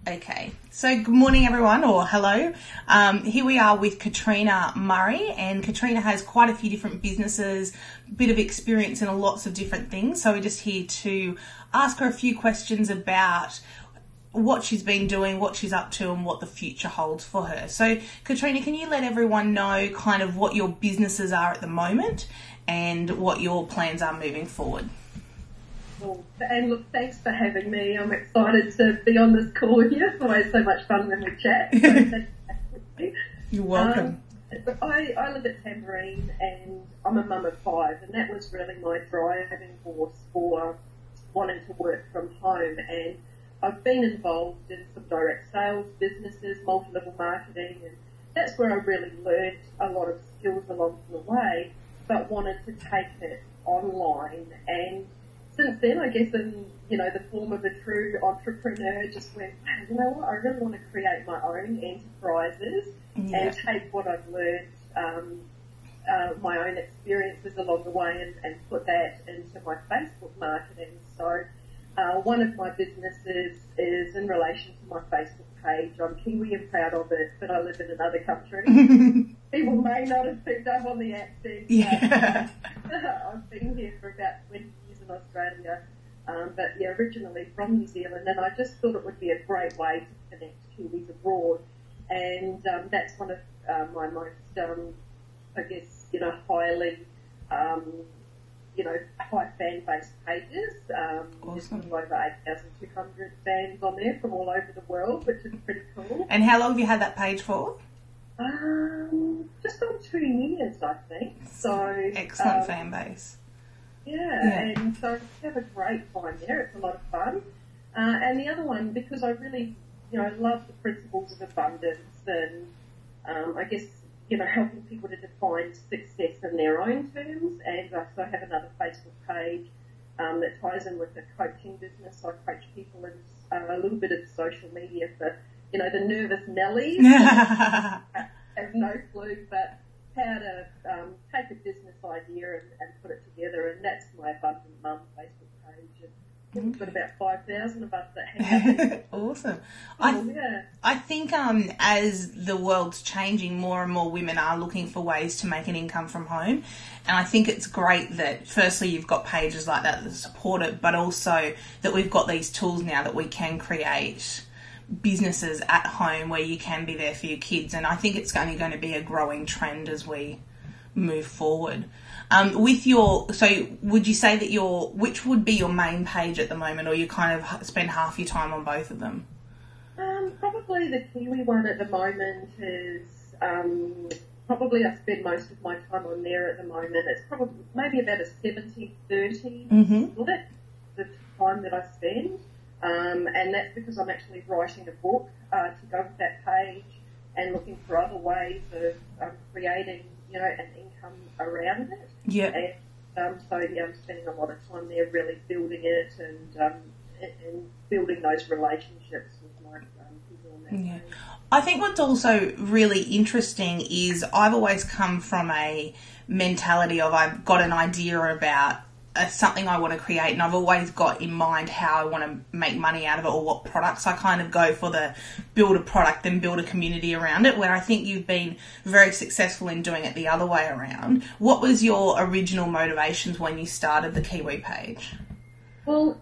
Okay, so good morning everyone, or hello. Here we are with Katrina Murray, and Katrina has quite a few different businesses, a bit of experience in lots of different things. So we're just here to ask her a few questions about what she's been doing, what she's up to, and what the future holds for her. So Katrina, can you let everyone know kind of what your businesses are at the moment and what your plans are moving forward? Well, and look, thanks for having me. I'm excited to be on this call with you. It's always so much fun when we chat. So thanks for having me. You're welcome. I live at Tambourine and I'm a mum of 5, and that was really my driving force for wanting to work from home. And I've been involved in some direct sales businesses, multi-level marketing, and that's where I really learned a lot of skills along the way, but wanted to take it online. And since then, I guess in, the form of a true entrepreneur, just went, wow, you know what, I really want to create my own enterprises and take what I've learned, my own experiences along the way and put that into my Facebook marketing. So one of my businesses is in relation to my Facebook page. I'm Kiwi and proud of it, but I live in another country. People may not have picked up on the accent. Yeah. I've been here for about 20 years in Australia, but originally from New Zealand, and I just thought it would be a great way to connect Kiwis abroad, and that's one of my most, I guess, highly, high fan-based pages. Awesome. There's over 8,200 fans on there from all over the world, which is pretty cool. And how long have you had that page for? Just on 2 years, I think. So excellent fan base. Yeah, and so I have a great time there. It's a lot of fun. And the other one, because I really, I love the principles of abundance and I guess, helping people to define success in their own terms. And so I have another Facebook page that ties in with the coaching business. I coach people in a little bit of social media for, the nervous Nellies. Have no clue, but how to take a business idea and put it together, and that's my Abundant Mum Facebook page. We've got about 5,000 of us that have Awesome. yeah. I think as the world's changing, more and more women are looking for ways to make an income from home, and I think it's great that firstly you've got pages like that support it, but also that we've got these tools now that we can create businesses at home where you can be there for your kids, and I think it's only going to be a growing trend as we move forward. So would you say that which would be your main page at the moment, or you kind of spend half your time on both of them? Probably the Kiwi one at the moment is probably I spend most of my time on there at the moment. It's probably maybe about a 70-30 split the time that I spend. And that's because I'm actually writing a book to go with that page and looking for other ways of creating, an income around it. Yeah. And I'm spending a lot of time there really building it and building those relationships with my people on that page. I think what's also really interesting is I've always come from a mentality of I've got an idea about something I want to create, and I've always got in mind how I want to make money out of it or what products. I kind of go for the build a product and build a community around it, where I think you've been very successful in doing it the other way around. What was your original motivations when you started the Kiwi page? Well,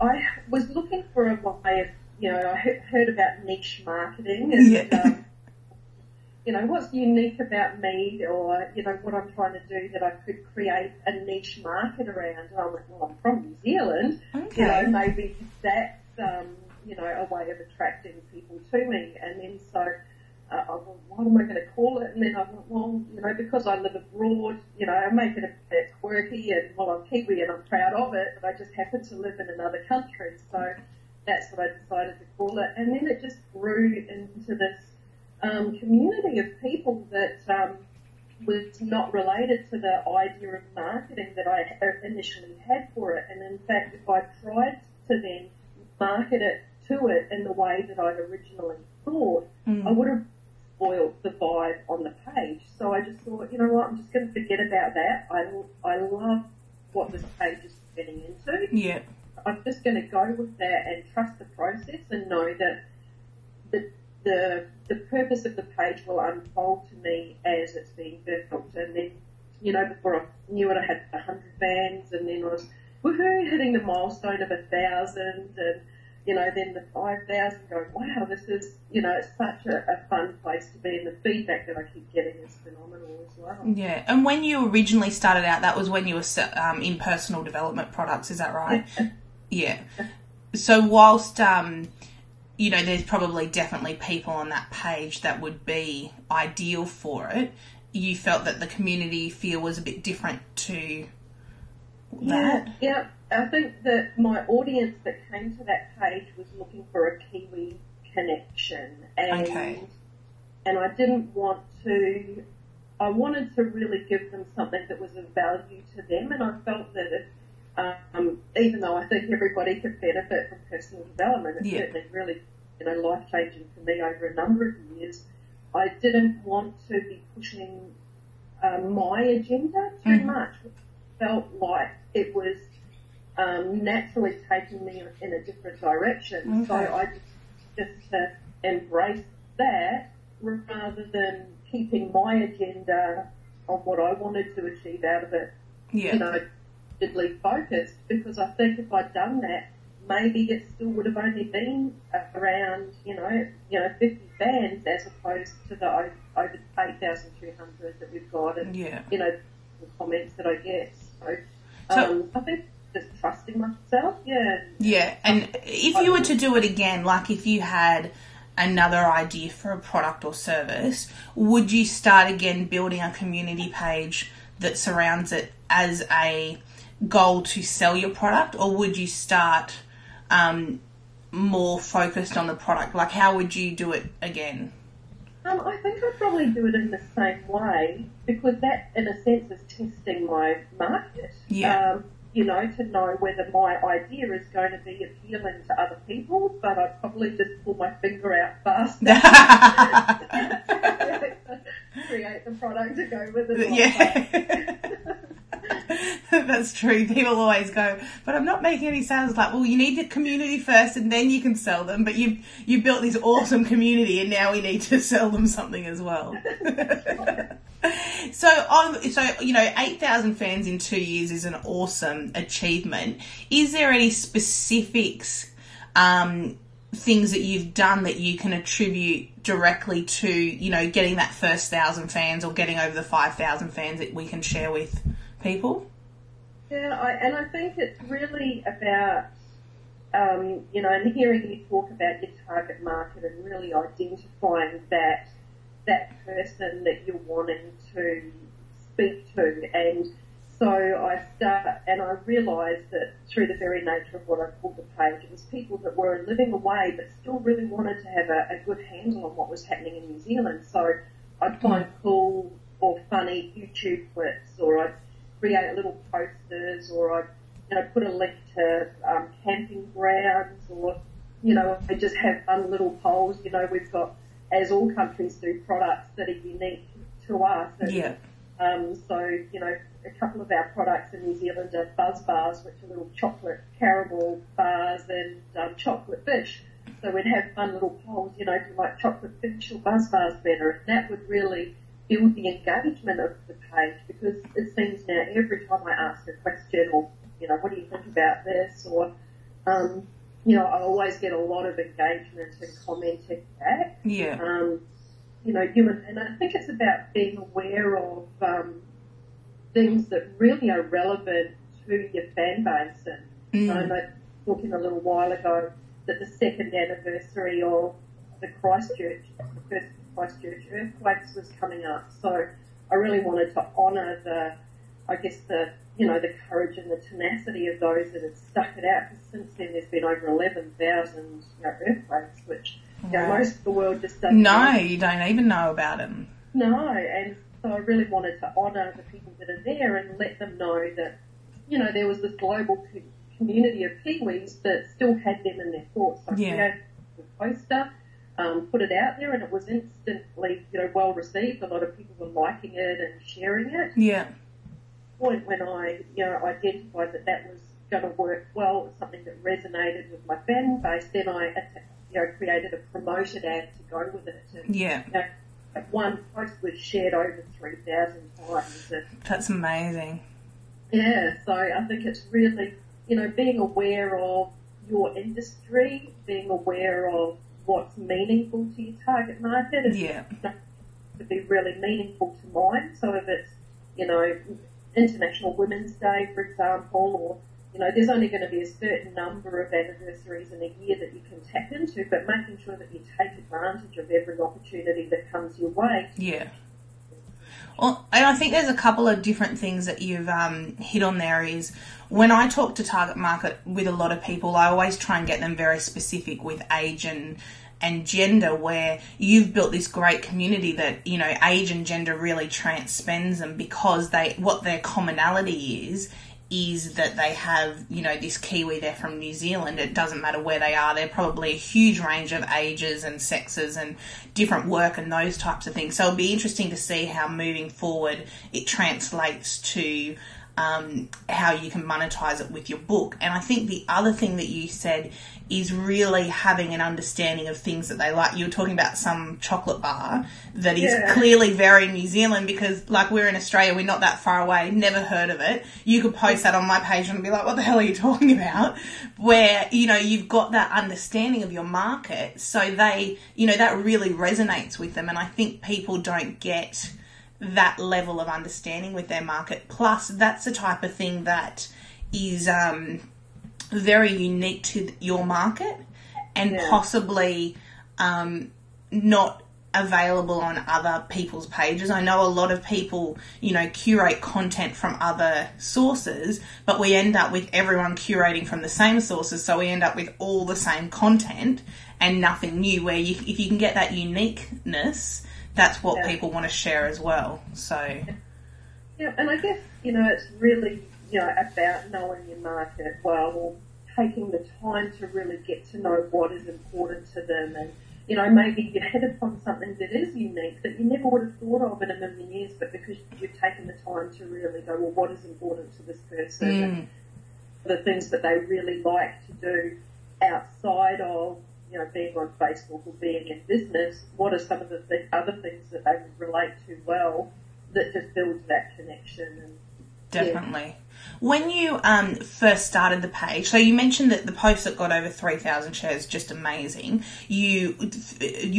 I was looking for a way of, I heard about niche marketing and what's unique about me, or, what I'm trying to do that I could create a niche market around. And I'm like, well, I'm from New Zealand. Okay. Maybe that's, a way of attracting people to me. And then so I thought, what am I going to call it? And then I thought, well, because I live abroad, I make it a bit quirky, and, well, I'm Kiwi and I'm proud of it, but I just happen to live in another country. So that's what I decided to call it. And then it just grew into this community of people that was not related to the idea of marketing that I initially had for it. And in fact, if I tried to then market it to it in the way that I'd originally thought, I would have spoiled the vibe on the page. So I just thought, you know what, I'm just going to forget about that. I love what this page is getting into. Yeah. I'm just going to go with that and trust the process and know that the purpose of the page will unfold to me as it's being built. And then, before I knew it, I had 100 fans, and then I was hitting the milestone of 1,000, and then the 5,000, going, wow, this is, it's such a fun place to be, and the feedback that I keep getting is phenomenal as well. Yeah, and when you originally started out, that was when you were in personal development products, is that right? Yeah. So whilst, there's probably definitely people on that page that would be ideal for it, you felt that the community feel was a bit different to that? Yeah. I think that my audience that came to that page was looking for a Kiwi connection, and I didn't want to. I wanted to really give them something that was of value to them, and I felt that even though I think everybody could benefit from personal development, it's certainly really life changing for me over a number of years. I didn't want to be pushing my agenda too much. It felt like it was naturally taking me in a different direction. So I just embraced that rather than keeping my agenda on what I wanted to achieve out of it, digitally focused, because I think if I'd done that, maybe it still would have only been around, 50 fans as opposed to the over 8,200 that we've got, and, the comments that I get. So I think just trusting myself, Yeah, and if you were to do it again, like if you had another idea for a product or service, would you start again building a community page that surrounds it as a goal to sell your product, or would you start more focused on the product? Like, how would you do it again? I think I'd probably do it in the same way, because that, in a sense, is testing my market. To know whether my idea is going to be appealing to other people, but I'd probably just pull my finger out faster. Create the product to go with it. That's true. People always go, but I'm not making any sales. Like, well, you need the community first and then you can sell them, but you built this awesome community and now we need to sell them something as well. So 8,000 fans in 2 years is an awesome achievement. Is there any specifics, things that you've done that you can attribute directly to, getting that first 1,000 fans or getting over the 5,000 fans that we can share with people? Yeah, I think it's really about, and hearing you talk about your target market and really identifying that person that you're wanting to speak to. And so I realised that through the very nature of what I called the page, it was people that were living away but still really wanted to have a good handle on what was happening in New Zealand. So I'd find cool or funny YouTube clips, or I'd create little posters, or I'd put a link to camping grounds, or I just have fun little polls. We've got, as all countries do, products that are unique to us. And, so a couple of our products in New Zealand are buzz bars, which are little chocolate caramel bars, and chocolate fish. So we'd have fun little polls. Do you like chocolate fish or buzz bars better? And that would really build the engagement of the page, because it seems now every time I ask a question, or what do you think about this, or I always get a lot of engagement and commenting back. And I think it's about being aware of things that really are relevant to your fan base. And I know, talking a little while ago, that the second anniversary of the first Christchurch earthquakes was coming up. So I really wanted to honour the courage and the tenacity of those that have stuck it out. Because since then, there's been over 11,000 earthquakes, which most of the world just doesn't know. You don't even know about them. No, and so I really wanted to honour the people that are there and let them know that, there was this global community of Kiwis that still had them in their thoughts. So I created a poster, put it out there, and it was instantly, well received. A lot of people were liking it and sharing it. Yeah. Point when I, identified that was going to work well, something that resonated with my fan base, then I, created a promoted ad to go with it. And, Yeah. One post was shared over 3,000 times. And, that's amazing. yeah, so I think it's really, being aware of your industry, being aware of what's meaningful to your target market, and to be really meaningful to mine. So if it's, International Women's Day, for example, or there's only going to be a certain number of anniversaries in a year that you can tap into, but making sure that you take advantage of every opportunity that comes your way. Yeah. Well, and I think there's a couple of different things that you've hit on there. Is when I talk to target market with a lot of people, I always try and get them very specific with age and gender, where you've built this great community that, age and gender really transcends them, because what their commonality is that they have, this Kiwi, they're from New Zealand. It doesn't matter where they are. They're probably a huge range of ages and sexes and different work and those types of things. So it'll be interesting to see how moving forward it translates to how you can monetize it with your book. And I think the other thing that you said is really having an understanding of things that they like. You were talking about some chocolate bar that is clearly very New Zealand, because like we're in Australia, we're not that far away, never heard of it. You could post that on my page and be like, what the hell are you talking about? Where, you've got that understanding of your market, so they, that really resonates with them. And I think people don't get that level of understanding with their market. Plus, that's the type of thing that is very unique to your market and possibly not available on other people's pages. I know a lot of people, curate content from other sources, but we end up with everyone curating from the same sources, so we end up with all the same content and nothing new, where if you can get that uniqueness, that's what people want to share as well. So, yeah, and I guess it's really about knowing your market well, or taking the time to really get to know what is important to them, and maybe you hit upon something that is unique that you never would have thought of in a million years, but because you've taken the time to really go, well, what is important to this person, and the things that they really like to do outside of being on Facebook or being in business, what are some of the other things that they would relate to well that just builds that connection? And definitely. When you first started the page, so you mentioned that the post that got over 3,000 shares, just amazing. You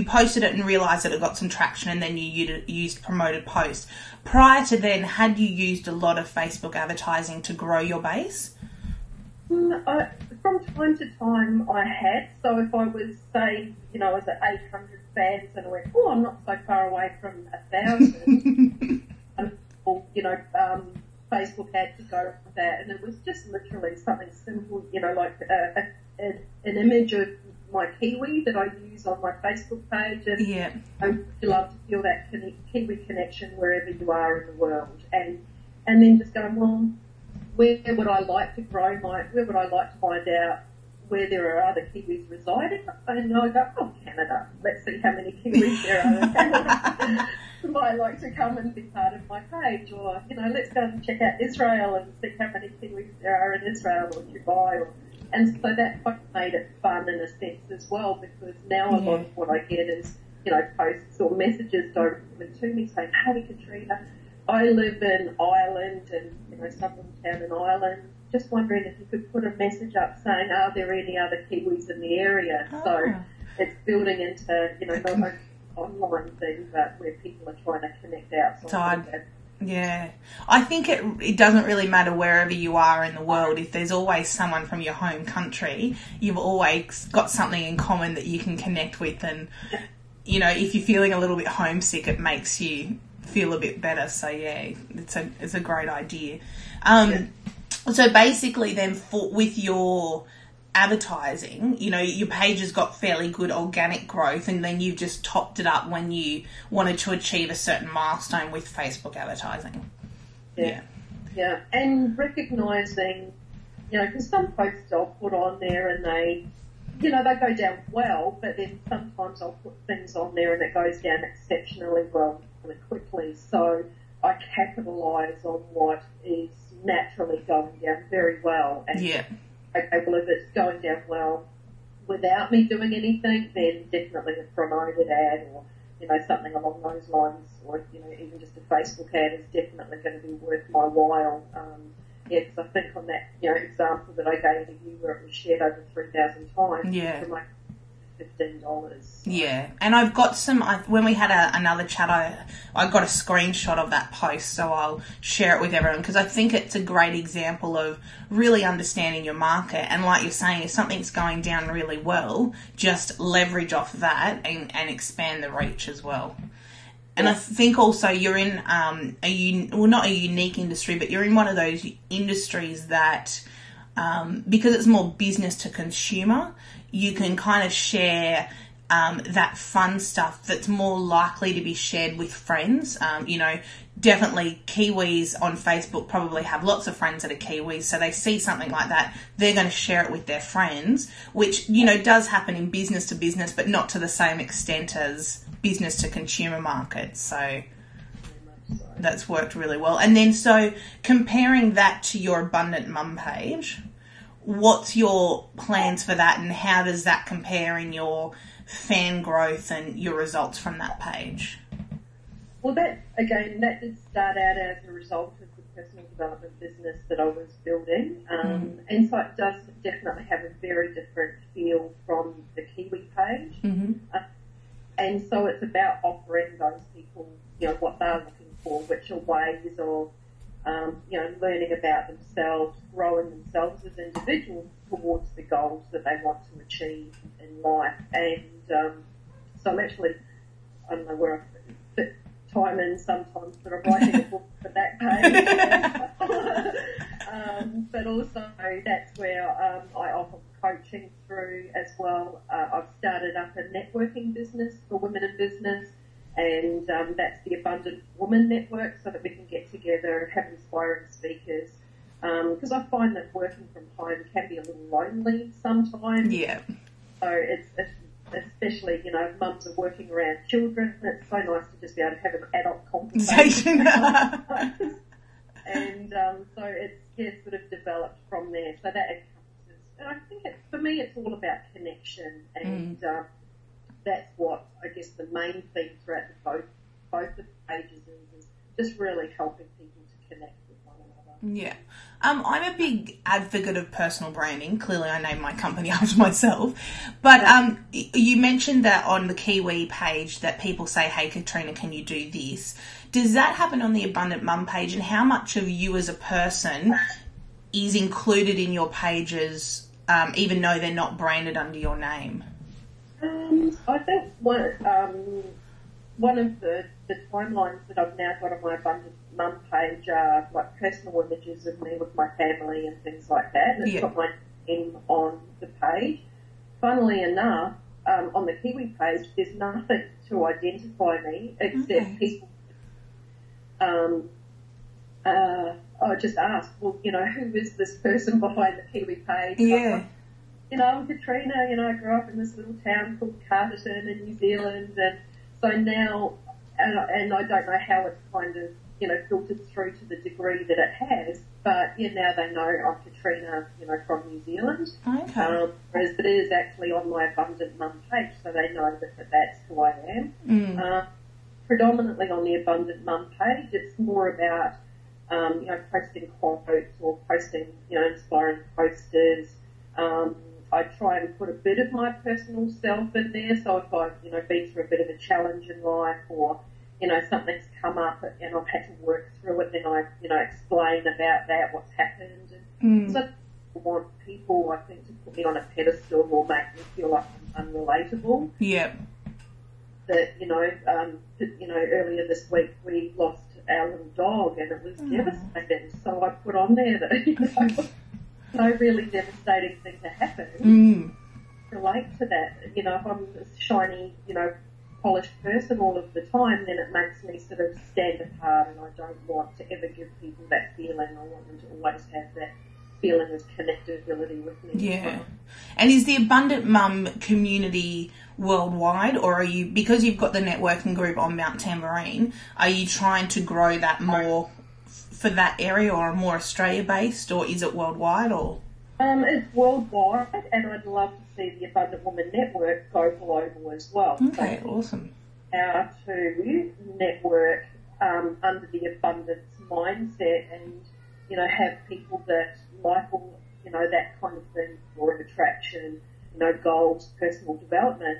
posted it and realised that it got some traction, and then you used promoted posts. Prior to then, had you used a lot of Facebook advertising to grow your base? From time to time I had. So if I was, say, I was at 800 fans and I went, oh, I'm not so far away from 1,000, Facebook had to go with that, and it was just literally something simple, like an image of my Kiwi that I use on my Facebook page, and I would love to feel that Kiwi connection wherever you are in the world, and then just going, well, where would I like to grow where would I like to find out where there are other Kiwis residing? And I go, oh, Canada. Let's see how many Kiwis there are in Canada. Might like to come and be part of my page, or let's go and check out Israel and see how many Kiwis there are in Israel or Dubai, and so that made it fun in a sense as well, because now a lot of what I get is posts or messages directly to me saying, hey Katrina, I live in Ireland, and someone town in Ireland, just wondering if you could put a message up saying, are there any other Kiwis in the area? So it's building into not only online thing, but where people are trying to connect outside. Yeah, I think it doesn't really matter wherever you are in the world. If there's always someone from your home country, you've always got something in common that you can connect with, and if you're feeling a little bit homesick, it makes you feel a bit better. So yeah, it's a great idea. So basically then with your advertising, your page has got fairly good organic growth, and then you've just topped it up when you wanted to achieve a certain milestone with Facebook advertising. Yeah. And recognising, because some posts I'll put on there and they go down well, but then sometimes I'll put things on there and it goes down exceptionally well really quickly. So I capitalise on what is naturally going down very well. And okay, well, if it's going down well, without me doing anything, then definitely a promoted ad or, something along those lines, or, even just a Facebook ad is definitely going to be worth my while. Because I think on that, example that I gave you where it was shared over 3,000 times, yeah. for my $15. Yeah, and I've got when we had another chat, I got a screenshot of that post, so I'll share it with everyone because I think it's a great example of really understanding your market. And like you're saying, if something's going down really well, just leverage off that and expand the reach as well. And I think also you're in not a unique industry, but you're in one of those industries that, because it's more business to consumer, you can kind of share that fun stuff that's more likely to be shared with friends. Definitely Kiwis on Facebook probably have lots of friends that are Kiwis, so they see something like that, they're going to share it with their friends, which, does happen in business to business, but not to the same extent as business to consumer markets. So that's worked really well. And then so comparing that to your Abundant Mum page, what's your plans for that and how does that compare in your fan growth and your results from that page? Well, that did start out as a result of the personal development business that I was building. And so it does definitely have a very different feel from the Kiwi page. Mm-hmm. And so it's about offering those people, what they're looking for, which are ways of, learning about themselves, growing themselves as individuals towards the goals that they want to achieve in life. And so I'm actually, I don't know where I fit time in sometimes, but I'm writing a book for that page. But also that's where I offer coaching through as well. I've started up a networking business for women in business, and that's the Abundant Woman Network, so that we can get together and have inspiring speakers. Because I find that working from home can be a little lonely sometimes. Yeah. So it's especially, mums are working around children. It's so nice to just be able to have an adult conversation. And so it's sort of developed from there. So that encompasses, and I think for me it's all about connection, and that's what I guess the main theme throughout both of the pages is just really helping people to connect with one another. Yeah. I'm a big advocate of personal branding. Clearly I named my company after myself. But you mentioned that on the Kiwi page that people say, hey, Katrina, can you do this? Does that happen on the Abundant Mum page? And how much of you as a person is included in your pages, even though they're not branded under your name? I think one of the timelines that I've now got on my Abundant Mum page are like personal images of me with my family and things like that, and it's got my name on the page. Funnily enough, on the Kiwi page, there's nothing to identify me except people. I just asked, well, who is this person behind the Kiwi page? Yeah. I'm Katrina, I grew up in this little town called Katrina in New Zealand, and so now, and I don't know how it's kind of, filtered through to the degree that it has, but now they know I'm Katrina, from New Zealand. Okay. Whereas it is actually on my Abundant Mum page, so they know that that's who I am. Predominantly on the Abundant Mum page, it's more about, posting quotes or posting, inspiring posters. I try and put a bit of my personal self in there. So if I've, been through a bit of a challenge in life, or, something's come up and I've had to work through it, then I, explain about that, what's happened. And so I want people, I think, to put me on a pedestal or make me feel like I'm unrelatable. Yep. That, earlier this week we lost our little dog and it was devastating. So I put on there that, no really devastating thing to happen. Relate to that. If I'm this shiny, polished person all of the time, then it makes me sort of stand apart, and I don't want to ever give people that feeling. I want them to always have that feeling of connectability with me. Yeah. And is the Abundant Mum community worldwide, or are you, because you've got the networking group on Mount Tamborine, are you trying to grow that more for that area, or more Australia based, or is it worldwide? Or It's worldwide, and I'd love to see the Abundant Woman Network go global as well. Okay, so awesome. How to network under the abundance mindset, and have people that like all that kind of thing, law of attraction, goals, personal development.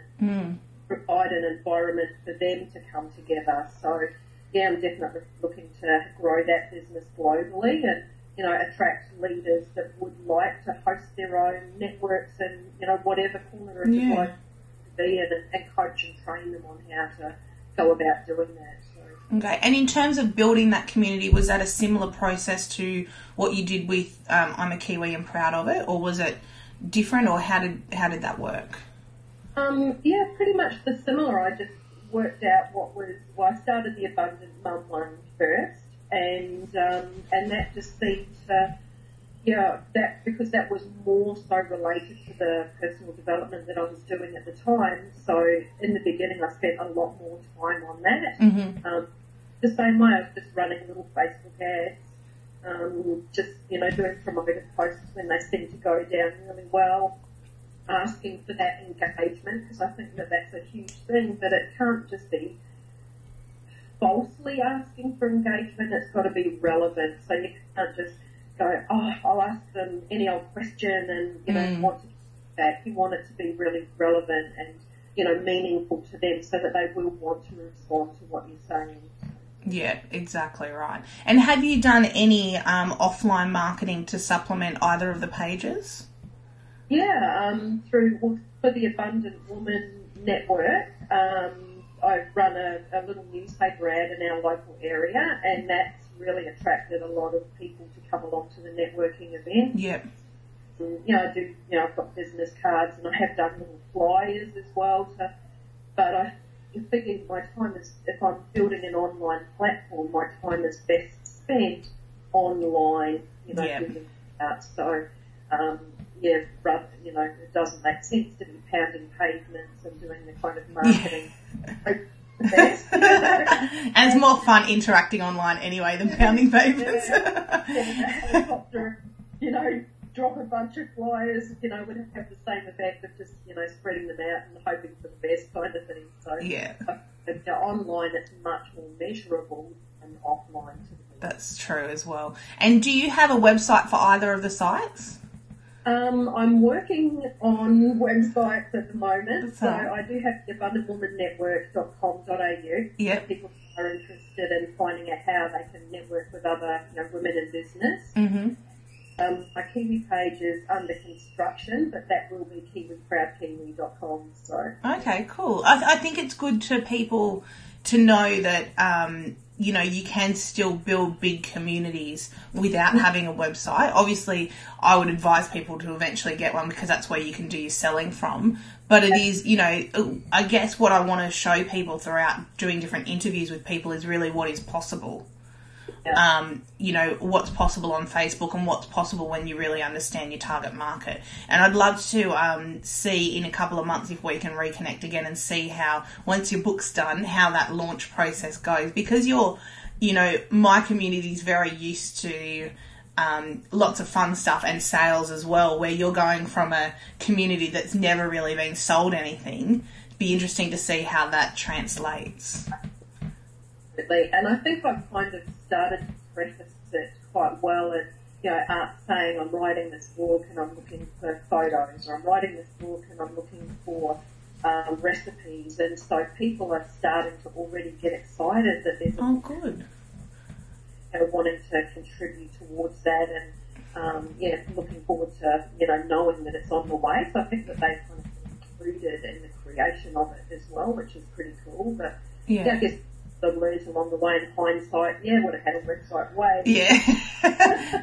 Provide an environment for them to come together. So yeah, I'm definitely looking to grow that business globally, and attract leaders that would like to host their own networks and, whatever corner of the globe to be in, and coach and train them on how to go about doing that. So. Okay, and in terms of building that community, was that a similar process to what you did with I'm a Kiwi and Proud of It, or was it different, or how did that work? Yeah, pretty much the similar. I just worked out I started the Abundant Mum one first, and that just seemed to, because that was more so related to the personal development that I was doing at the time. So in the beginning, I spent a lot more time on that. The same way, I was just running little Facebook ads, just doing promoted posts when they seemed to go down really well, asking for that engagement, because I think that that's a huge thing, but it can't just be falsely asking for engagement. It's got to be relevant. So you can't just go, I'll ask them any old question and want to get back. You want it to be really relevant and meaningful to them, so that they will want to respond to what you're saying. Yeah, exactly right. And have you done any offline marketing to supplement either of the pages? Yeah, for the Abundant Woman Network, I run a little newspaper ad in our local area, and that's really attracted a lot of people to come along to the networking event. Yep. I've got business cards, and I have done little flyers as well. But I figure my time is, if I'm building an online platform, my time is best spent online. Building out. So. It doesn't make sense to be pounding pavements and doing the kind of marketing. And it's more fun interacting online anyway than pounding pavements. Helicopter, drop a bunch of flyers, would have the same effect of just, spreading them out and hoping for the best kind of thing. So online, it's much more measurable than offline. That's true as well. And do you have a website for either of the sites? I'm working on websites at the moment, so I do have the abundantwomannetwork.com.au. Yep. People are interested in finding out how they can network with other women in business. My Kiwi page is under construction, but that will be kiwiproudkiwi.com. So. Okay, cool. I think it's good to people to know that you can still build big communities without having a website. Obviously, I would advise people to eventually get one, because that's where you can do your selling from. But it is, I guess what I want to show people throughout doing different interviews with people is really what is possible. What's possible on Facebook and what's possible when you really understand your target market. And I'd love to see in a couple of months if we can reconnect again and see how, once your book's done, how that launch process goes. Because my community is very used to lots of fun stuff and sales as well, where you're going from a community that's never really been sold anything. It'd be interesting to see how that translates. And I think I've kind of started to preface it quite well at, saying I'm writing this book and I'm looking for photos, or I'm writing this book and I'm looking for recipes. And so people are starting to already get excited that there's good. Wanting to contribute towards that, and looking forward to, knowing that it's on the way. So I think that they've kind of included in the creation of it as well, which is pretty cool. But I guess learned along the way in hindsight, would have had a website way. Yeah.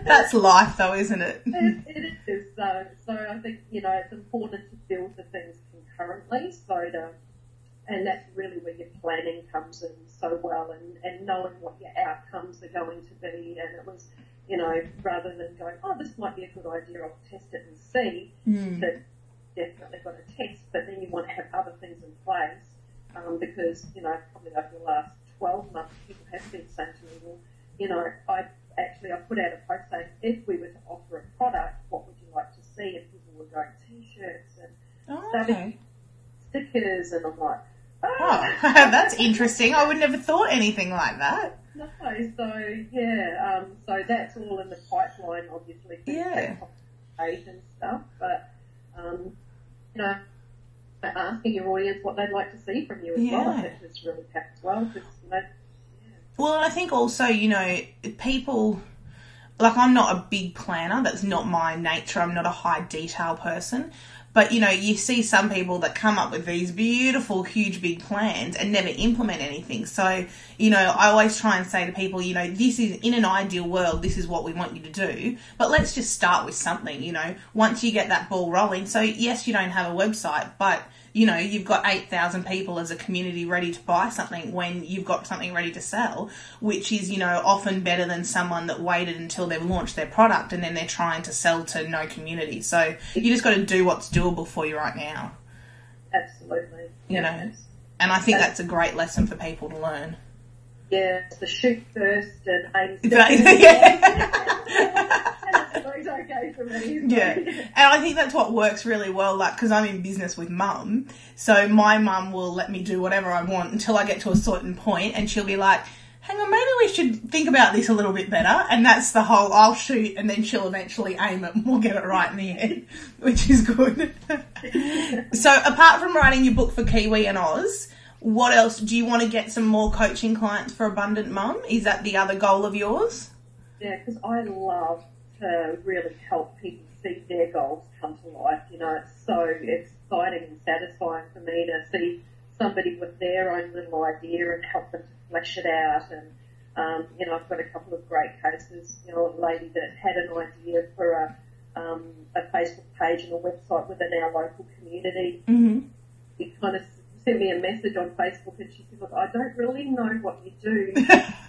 That's life though, isn't it? It is. So I think, it's important to build the things concurrently, and that's really where your planning comes in so well, and knowing what your outcomes are going to be. And it was, rather than going, this might be a good idea, I'll test it and see, that definitely got to test, but then you want to have other things in place, because, probably over the last 12 months, people have been saying to me, well, I put out a post saying, if we were to offer a product, what would you like to see, and people were going t-shirts and okay. stickers, and I'm like, oh, that's interesting. I would never thought anything like that. No, so yeah, so that's all in the pipeline, obviously. Yeah. Page and stuff, but you know, asking your audience what they'd like to see from you as well, I think is really packed as well. Because well, and I think also, you know, people. Like, I'm not a big planner. That's not my nature. I'm not a high detail person. But, you know, you see some people that come up with these beautiful, huge, big plans and never implement anything. So, you know, I always try and say to people, you know, this is, in an ideal world, this is what we want you to do. But let's just start with something, you know, once you get that ball rolling. So, yes, you don't have a website, but, you know, you've got 8,000 people as a community ready to buy something when you've got something ready to sell, which is, you know, often better than someone that waited until they've launched their product and then they're trying to sell to no community. So you just got to do what's doable for you right now. Absolutely. You know, and I think that's a great lesson for people to learn. Yeah, it's the shoot first and aim okay for me. Yeah, and I think that's what works really well, like, because I'm in business with mum, so my mum will let me do whatever I want until I get to a certain point, and she'll be like, hang on, maybe we should think about this a little bit better, and that's the whole, I'll shoot, and then she'll eventually aim it, and we'll get it right in the end, which is good. So, apart from writing your book for Kiwi and Oz, what else, do you want to get some more coaching clients for Abundant Mum? Is that the other goal of yours? Yeah, because I love to really help people see their goals come to life. You know, it's so exciting and satisfying for me to see somebody with their own little idea and help them to flesh it out. And, you know, I've got a couple of great cases. You know, a lady that had an idea for a Facebook page and a website within our local community. Mm-hmm. He kind of sent me a message on Facebook and she said, look, I don't really know what you do.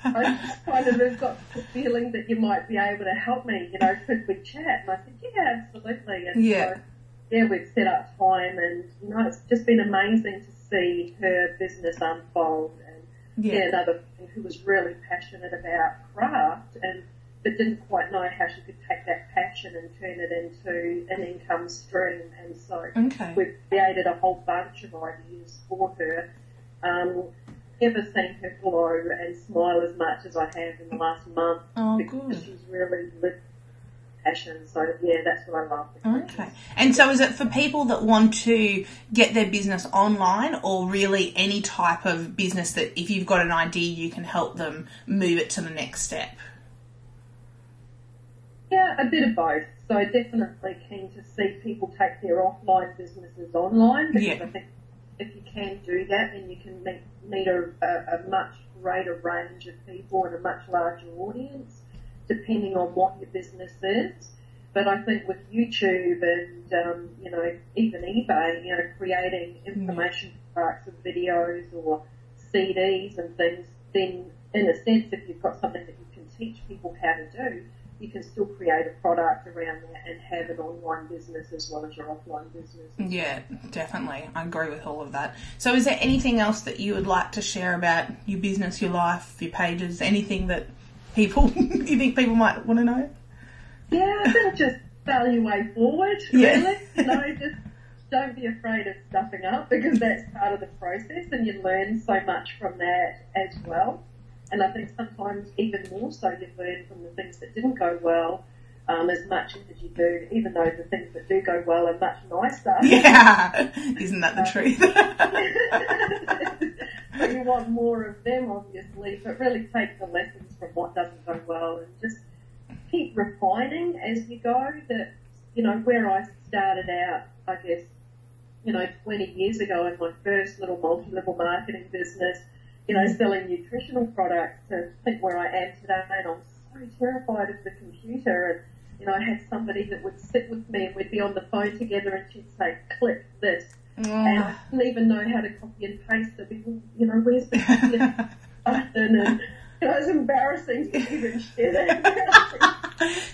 I just kind of have got the feeling that you might be able to help me, you know, could we chat? And I said, yeah, absolutely. And so, yeah, we've set up time and, you know, it's just been amazing to see her business unfold. And another person who was really passionate about craft but didn't quite know how she could take that passion and turn it into an income stream. And so we've created a whole bunch of ideas for her. Never seen her glow and smile as much as I have in the last month because she's really lived passion. So, yeah, that's what I love. Okay. And so is it for people that want to get their business online, or really any type of business that if you've got an idea you can help them move it to the next step? Yeah, a bit of both. So definitely keen to see people take their offline businesses online, because I think if you can do that, then you can meet a much greater range of people and a much larger audience, depending on what your business is. But I think with YouTube and, you know, even eBay, you know, creating information products of videos or CDs and things, then in a sense, if you've got something that you can teach people how to do, you can still create a product around that and have an online business as well as your offline business. Yeah, definitely. I agree with all of that. So is there anything else that you would like to share about your business, your life, your pages, anything that people, you think people might want to know? Yeah, I think just value way forward, really. You know, just don't be afraid of stuffing up, because that's part of the process and you learn so much from that as well. And I think sometimes even more so you learn from the things that didn't go well as much as you do, even though the things that do go well are much nicer. Yeah, isn't that the truth? So you want more of them, obviously, but really take the lessons from what doesn't go well and just keep refining as you go. That, you know, where I started out, I guess, you know, 20 years ago in my first little multi-level marketing business, you know, selling nutritional products, to think where I am today, and I'm so terrified of the computer. And, you know, I had somebody that would sit with me and we'd be on the phone together and she'd say, click this. And I didn't even know how to copy and paste. I'd be, you know, where's the copy button? And, you know, it was embarrassing to even share that.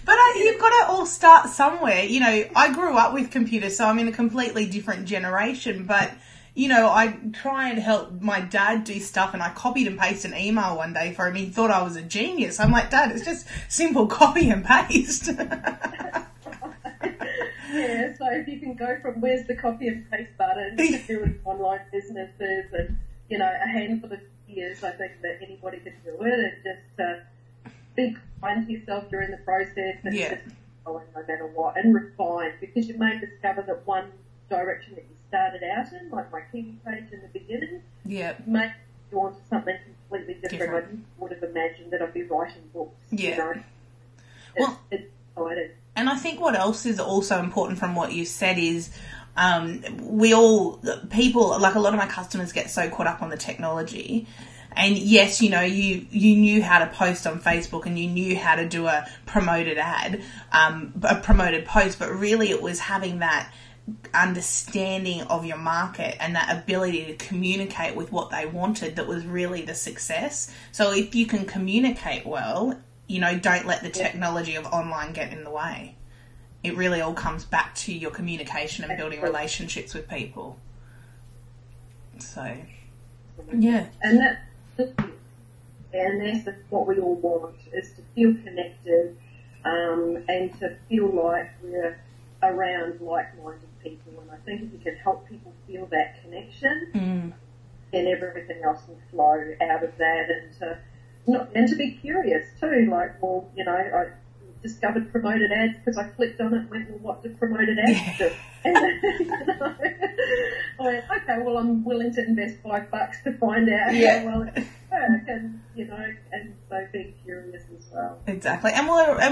But you've got to all start somewhere. You know, I grew up with computers, so I'm in a completely different generation, but you know, I try and help my dad do stuff, and I copied and pasted an email one day for him. He thought I was a genius. I'm like, Dad, it's just simple copy and paste. Yeah, so if you can go from where's the copy and paste button to doing online businesses and, you know, a handful of years, I think that anybody can do it, and just be kind to yourself during the process and just go no matter what, and refine, because you may discover that one direction that you started out in, like my Kiwi page in the beginning, may go on to something completely different. I would have imagined that I'd be writing books. You know? It's exciting. And I think what else is also important from what you said is people, like a lot of my customers get so caught up on the technology. And yes, you know, you knew how to post on Facebook and you knew how to do a promoted ad, a promoted post, but really it was having that understanding of your market and that ability to communicate with what they wanted that was really the success. So if you can communicate well, you know, don't let the technology of online get in the way. It really all comes back to your communication and building relationships with people. So, yeah. And that's what we all want, is to feel connected, and to feel like we're around like-minded people. And I think if you can help people feel that connection, then everything else will flow out of that, and to be curious too. Like, well, you know, I discovered promoted ads because I clicked on it and went, well, what do promoted ads do? And, you know, I went, okay, well, I'm willing to invest $5 to find out how well it works, and, you know, and so being curious as well. Exactly. And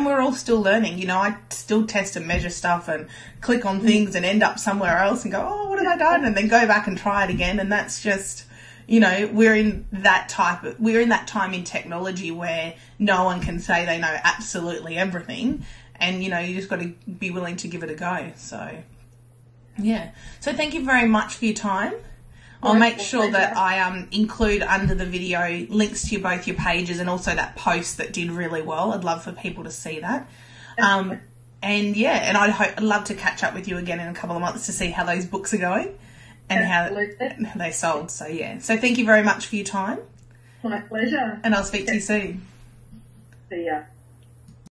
we're all still learning. You know, I still test and measure stuff and click on things and end up somewhere else and go, oh, what have I done? And then go back and try it again. And that's just, you know, we're in that time in technology where no one can say they know absolutely everything, and, you know, you just got to be willing to give it a go. So, yeah. So thank you very much for your time. I'll make sure that I include under the video links to both your pages and also that post that did really well. I'd love for people to see that. And yeah, and I'd love to catch up with you again in a couple of months to see how those books are going. And how they sold. So, yeah. So, thank you very much for your time. My pleasure. And I'll speak to you soon. See ya.